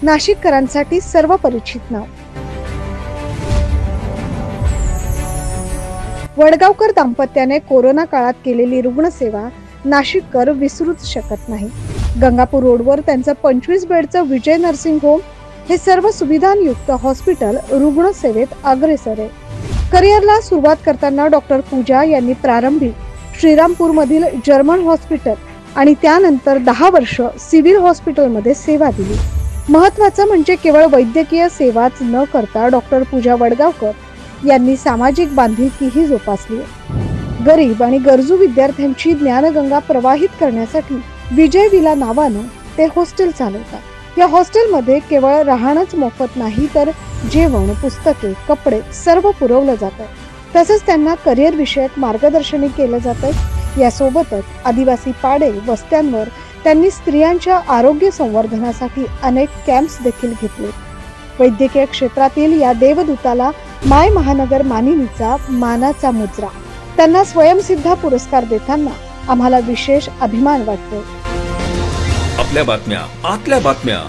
नाशिककरांसाठी सर्व परिचित नाव। वडगावकर दाम्पत्याने कोरोना काळात केलेली रुग्णसेवा नाशिककर विसरूच शकत नाही। गंगापूर रोडवर त्यांचं 25 बेडचं विजय नर्सिंग होम हे सर्व सुविधांयुक्त हॉस्पिटल रुग्णसेवेत अग्रेसर आहे। करिअरला सुरुवात करताना डॉक्टर पूजा यांनी प्रारंभी श्रीरामपूरमधील जर्मन हॉस्पिटल आणि त्यानंतर 10 वर्ष सिव्हिल हॉस्पिटलमध्ये सेवा दिली। महत्त्वाचं म्हणजे केवळ वैद्यकीय सेवाच न करता डॉक्टर पूजा वडगावकर यांनी सामाजिक बांधिलकीही जोपासली। गरीब आणि गरजू विद्यार्थ्यांची ज्ञानगंगा प्रवाहित करण्यासाठी विजय विला नावानं ते हॉस्टेल चालवतात। या हॉस्टेलमध्ये केवळ राहणंच मोफत नाही तर जेवण, पुस्तके, कपडे सर्व पुरवलं जातं। तसंच त्यांना करिअर विषयक मार्गदर्शनही केलं जातं। यासोबतच आदिवासी पाडे वस्त्यांवर त्यांनी स्त्रियांच्या आरोग्य संवर्धनासाठी अनेक कॅम्प्स देखील घेतले। वैद्यकीय क्षेत्रातील या देवदूताला माय महानगर मानिनीचा मानाचा मुजरा। त्यांना स्वयंसिद्धा पुरस्कार देताना आम्हाला विशेष अभिमान वाटतो। आपल्या बातम्या, आतल्या बातम्या।